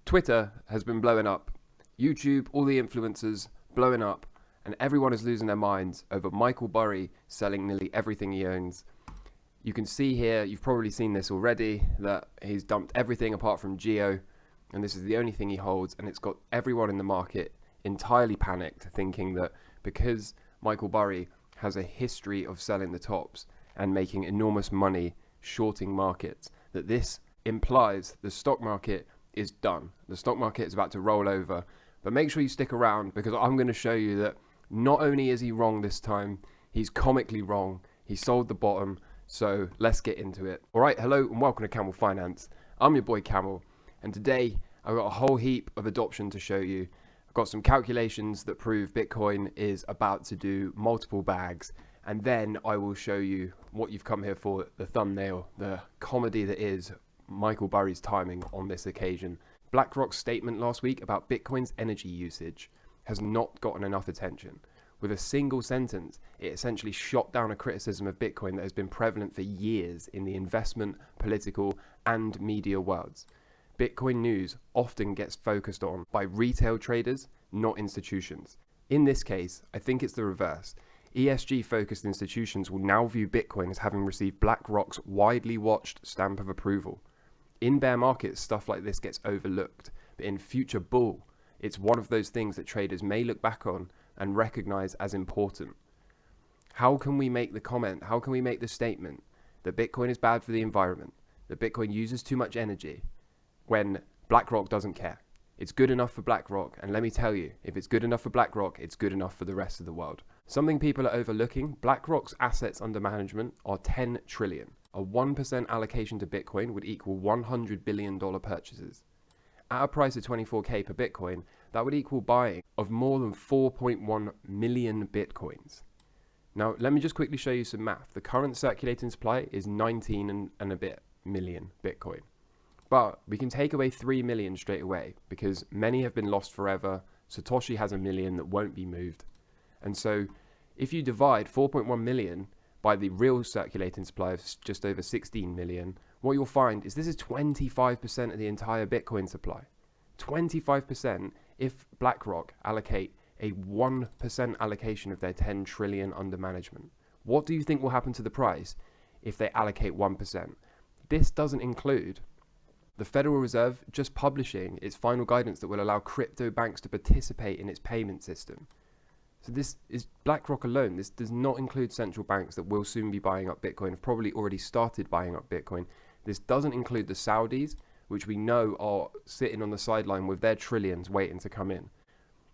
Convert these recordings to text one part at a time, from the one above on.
Twitter has been blowing up. YouTube, all the influencers blowing up, and everyone is losing their minds over Michael Burry selling nearly everything he owns. You can see here, you've probably seen this already, that he's dumped everything apart from Geo, and this is the only thing he holds, and it's got everyone in the market entirely panicked, thinking that because Michael Burry has a history of selling the tops and making enormous money shorting markets, that this implies the stock market is done. The stock market is about to roll over. But make sure you stick around, because I'm going to show you that not only is he wrong this time, he's comically wrong. He sold the bottom. So let's get into it. All right, hello and welcome to Camel Finance. I'm your boy Camel, and today I've got a whole heap of adoption to show you. I've got some calculations that prove Bitcoin is about to do multiple bags, and then I will show you what you've come here for, the thumbnail, the comedy that is Michael Burry's timing on this occasion. Blackrock's statement last week about Bitcoin's energy usage has not gotten enough attention. With a single sentence, it essentially shot down a criticism of Bitcoin that has been prevalent for years in the investment, political, and media worlds. Bitcoin news often gets focused on by retail traders, not institutions. In this case, I think it's the reverse. ESG-focused institutions will now view Bitcoin as having received Blackrock's widely watched stamp of approval. In bear markets, stuff like this gets overlooked, but in future bull, it's one of those things that traders may look back on and recognize as important. How can we make the comment, how can we make the statement that Bitcoin is bad for the environment, that Bitcoin uses too much energy, when BlackRock doesn't care? It's good enough for BlackRock, and let me tell you, if it's good enough for BlackRock, it's good enough for the rest of the world. Something people are overlooking: BlackRock's assets under management are 10 trillion. A 1% allocation to Bitcoin would equal $100 billion purchases. At a price of 24k per Bitcoin, that would equal buying of more than 4.1 million Bitcoins. Now, let me just quickly show you some math. The current circulating supply is 19 and a bit million Bitcoin. But we can take away 3 million straight away, because many have been lost forever. Satoshi has 1 million that won't be moved. And so if you divide 4.1 million by the real circulating supply of just over 16 million, what you'll find is this is 25% of the entire Bitcoin supply. 25% if BlackRock allocate a 1% allocation of their 10 trillion under management. What do you think will happen to the price if they allocate 1%? This doesn't include the Federal Reserve just publishing its final guidance that will allow crypto banks to participate in its payment system. So this is BlackRock alone. This does not include central banks that will soon be buying up Bitcoin, have probably already started buying up Bitcoin. This doesn't include the Saudis, which we know are sitting on the sideline with their trillions waiting to come in.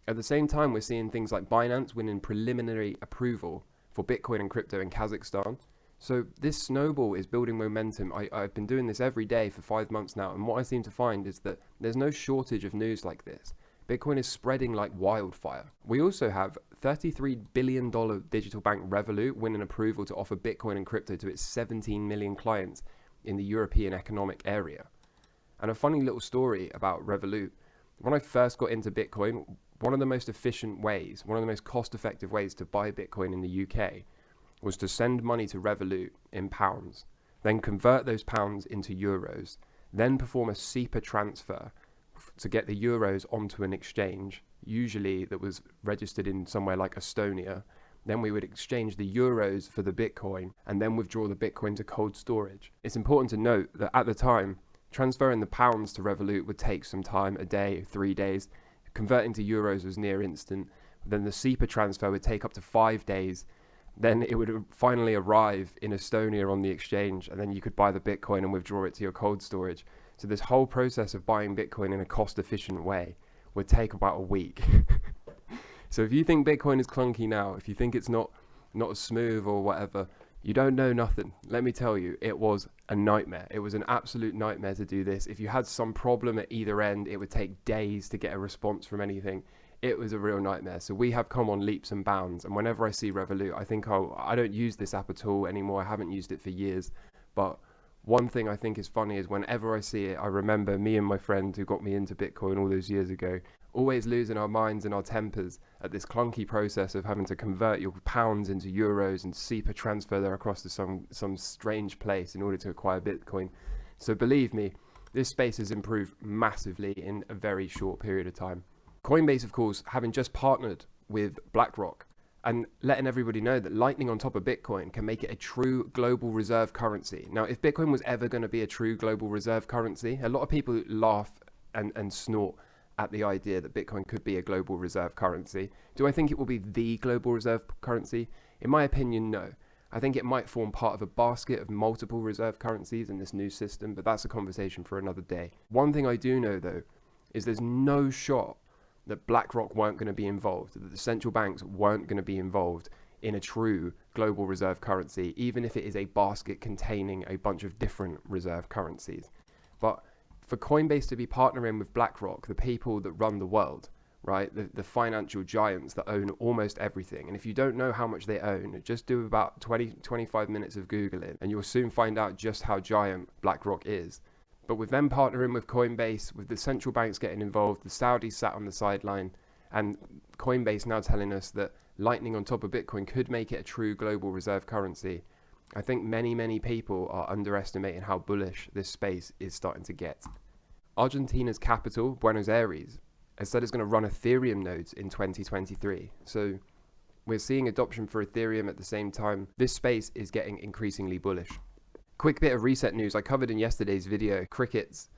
At the same time, we're seeing things like Binance winning preliminary approval for Bitcoin and crypto in Kazakhstan. So this snowball is building momentum. I've been doing this every day for 5 months now, and what I seem to find is that there's no shortage of news like this. Bitcoin is spreading like wildfire. We also have $33 billion digital bank Revolut winning approval to offer Bitcoin and crypto to its 17 million clients in the European Economic Area. And a funny little story about Revolut: when I first got into Bitcoin, one of the most efficient ways, one of the most cost-effective ways to buy Bitcoin in the UK was to send money to Revolut in pounds, then convert those pounds into euros, then perform a SEPA transfer to get the euros onto an exchange, usually that was registered in somewhere like Estonia. Then we would exchange the euros for the Bitcoin and then withdraw the Bitcoin to cold storage. It's important to note that at the time, transferring the pounds to Revolut would take some time, a day, 3 days. Converting to euros was near instant. Then the SEPA transfer would take up to 5 days. Then it would finally arrive in Estonia on the exchange, and then you could buy the Bitcoin and withdraw it to your cold storage. So this whole process of buying Bitcoin in a cost-efficient way would take about a week. So if you think Bitcoin is clunky now, if you think it's not as smooth or whatever, you don't know nothing. Let me tell you, it was a nightmare. It was an absolute nightmare to do this. If you had some problem at either end, it would take days to get a response from anything. It was a real nightmare. So we have come on leaps and bounds. And whenever I see Revolut, I think, oh, I don't use this app at all anymore. I haven't used it for years. But one thing I think is funny is whenever I see it, I remember me and my friend who got me into Bitcoin all those years ago, always losing our minds and our tempers at this clunky process of having to convert your pounds into euros and SEPA transfer them across to some strange place in order to acquire Bitcoin. So believe me, This space has improved massively in a very short period of time. Coinbase, of course, having just partnered with Blackrock and letting everybody know that Lightning on top of Bitcoin can make it a true global reserve currency. Now, if Bitcoin was ever going to be a true global reserve currency, a lot of people laugh and snort at the idea that Bitcoin could be a global reserve currency. Do I think it will be the global reserve currency? In my opinion, no. I think it might form part of a basket of multiple reserve currencies in this new system, but that's a conversation for another day. One thing I do know, though, is there's no shot that BlackRock weren't going to be involved, that the central banks weren't going to be involved in a true global reserve currency, even if it is a basket containing a bunch of different reserve currencies. But for Coinbase to be partnering with BlackRock, the people that run the world, right, the financial giants that own almost everything, and if you don't know how much they own, just do about 25 minutes of Googling, and you'll soon find out just how giant BlackRock is. But with them partnering with Coinbase, with the central banks getting involved, the Saudis sat on the sideline, and Coinbase now telling us that Lightning on top of Bitcoin could make it a true global reserve currency, I think many people are underestimating how bullish this space is starting to get. Argentina's capital, Buenos Aires, has said it's going to run Ethereum nodes in 2023. So we're seeing adoption for Ethereum at the same time. This space is getting increasingly bullish. Quick bit of reset news. I covered in yesterday's video, crickets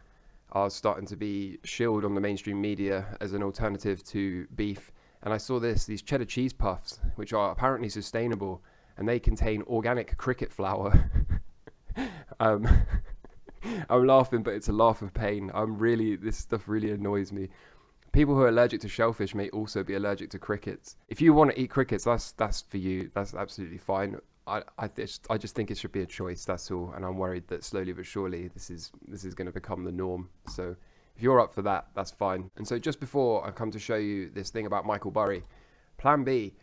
are starting to be shilled on the mainstream media as an alternative to beef. And I saw these cheddar cheese puffs, which are apparently sustainable, and they contain organic cricket flour. I'm laughing, but it's a laugh of pain. This stuff really annoys me. People who are allergic to shellfish may also be allergic to crickets. If you want to eat crickets, that's for you. That's absolutely fine. I just think it should be a choice, that's all. And I'm worried that slowly but surely this is going to become the norm. So if you're up for that, that's fine. And so just before I come to show you this thing about Michael Burry, Plan B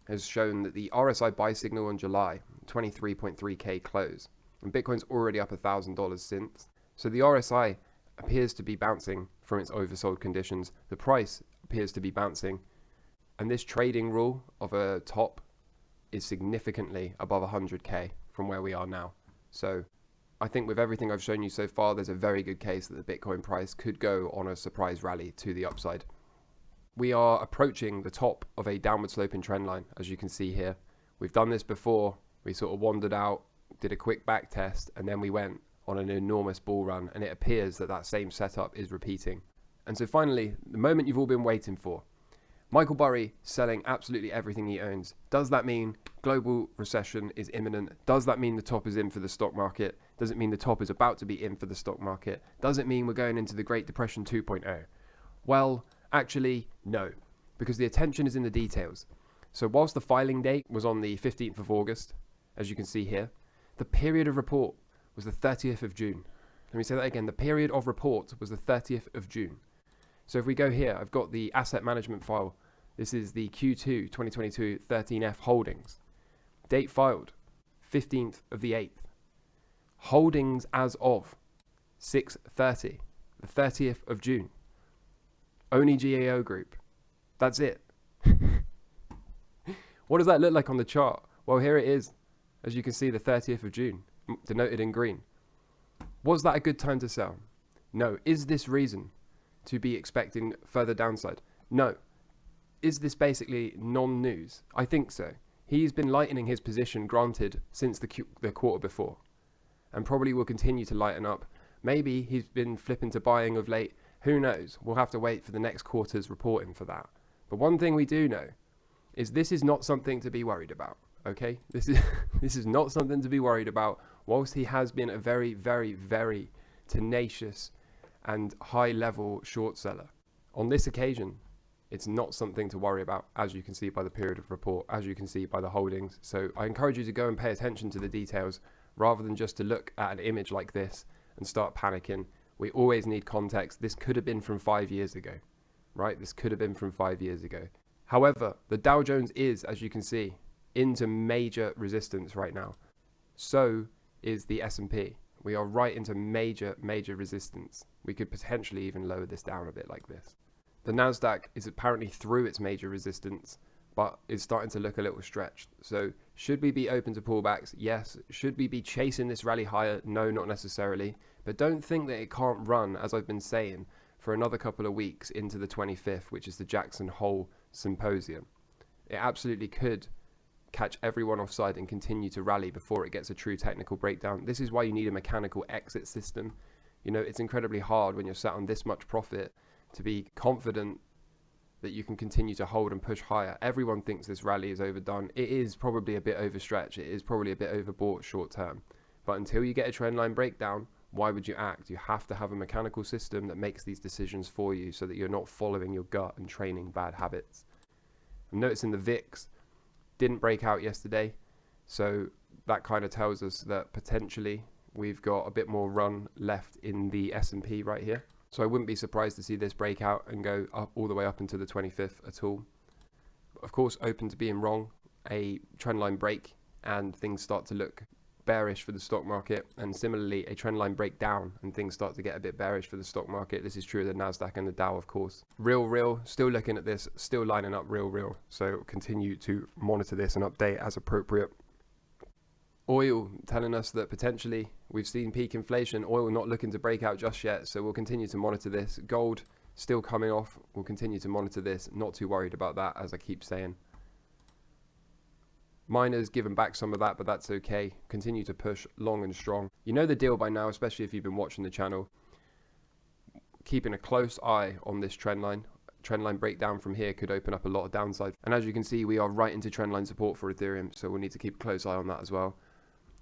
has shown that the RSI buy signal on July, 23.3k close. And Bitcoin's already up $1,000 since. So the RSI appears to be bouncing from its oversold conditions. The price appears to be bouncing. And this trading rule of a top is significantly above 100k from where we are now. So I think with everything I've shown you so far, there's a very good case that the Bitcoin price could go on a surprise rally to the upside. We are approaching the top of a downward sloping trend line, as you can see here. We've done this before. We sort of wandered out, did a quick back test, and then we went on an enormous bull run, and it appears that that same setup is repeating. And so finally, the moment you've all been waiting for. Michael Burry selling absolutely everything he owns. Does that mean global recession is imminent? Does that mean the top is in for the stock market? Does it mean the top is about to be in for the stock market? Does it mean we're going into the Great Depression 2.0? Well, actually, no, because the attention is in the details. So whilst the filing date was on the 15th of August, as you can see here, the period of report was the 30th of June. Let me say that again. The period of report was the 30th of June. So if we go here, I've got the asset management file. This is the Q2 2022 13F holdings. Date filed, 15th of the 8th. Holdings as of 6:30, the 30th of June. Only GAO group. That's it. What does that look like on the chart? Well, here it is. As you can see, the 30th of June, denoted in green. Was that a good time to sell? No. Is this reason to be expecting further downside? No. Is this basically non-news? I think so. He's been lightening his position, granted, since the quarter before, and probably will continue to lighten up. Maybe he's been flipping to buying of late. Who knows? We'll have to wait for the next quarter's reporting for that. But one thing we do know is this is not something to be worried about. Okay, this is not something to be worried about. Whilst he has been a very tenacious and high-level short seller, on this occasion, it's not something to worry about, as you can see by the period of report, as you can see by the holdings. So I encourage you to go and pay attention to the details, rather than just to look at an image like this and start panicking. We always need context. This could have been from 5 years ago, right? This could have been from 5 years ago. However, the Dow Jones is, as you can see, into major resistance right now. So is the S&P. We are right into major resistance. We could potentially even lower this down a bit like this. The Nasdaq is apparently through its major resistance, but is starting to look a little stretched. So should we be open to pullbacks? Yes. Should we be chasing this rally higher? No, not necessarily, But don't think that it can't run, as I've been saying, for another couple of weeks into the 25th, which is the Jackson Hole Symposium. It absolutely could catch everyone offside and continue to rally before it gets a true technical breakdown. This is why you need a mechanical exit system. You know, it's incredibly hard when you're sat on this much profit to be confident that you can continue to hold and push higher. Everyone thinks this rally is overdone. It is probably a bit overstretched. It is probably a bit overbought short term. But until you get a trend line breakdown, why would you act? You have to have a mechanical system that makes these decisions for you so that you're not following your gut and training bad habits. I'm noticing the VIX didn't break out yesterday, so that kind of tells us that potentially we've got a bit more run left in the S&P right here. So I wouldn't be surprised to see this break out and go up all the way up into the 25th at all. Of course, open to being wrong. A trendline break and things start to look bearish for the stock market, and similarly a trendline break down and things start to get a bit bearish for the stock market. This is true of the Nasdaq and the Dow, of course. Real, still looking at this, still lining up real. So continue to monitor this and update as appropriate. Oil telling us that potentially we've seen peak inflation. Oil not looking to break out just yet, so we'll continue to monitor this. Gold still coming off. We'll continue to monitor this. Not too worried about that, as I keep saying. Miners giving back some of that, but that's okay. Continue to push long and strong. You know the deal by now, especially if you've been watching the channel. Keeping a close eye on this trend line. Trendline breakdown from here could open up a lot of downside. And as you can see, we are right into trendline support for Ethereum, so we'll need to keep a close eye on that as well.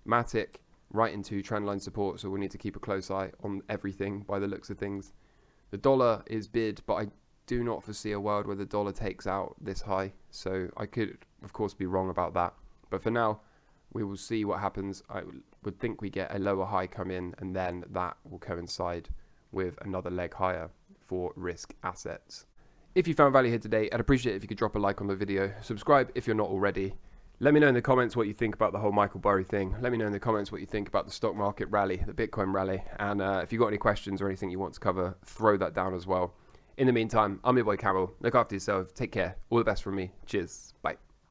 MATIC right into trendline support, so we'll need to keep a close eye on everything by the looks of things. The dollar is bid, but I do not foresee a world where the dollar takes out this high, so I could of course be wrong about that, but for now we will see what happens. I would think we get a lower high come in, and then that will coincide with another leg higher for risk assets. If you found value here today, I'd appreciate it if you could drop a like on the video, subscribe if you're not already. Let me know in the comments what you think about the whole Michael Burry thing. Let me know in the comments what you think about the stock market rally, the Bitcoin rally, and if you've got any questions or anything you want to cover, throw that down as well. In the meantime, I'm your boy Camel. Look after yourself. Take care. All the best from me. Cheers. Bye.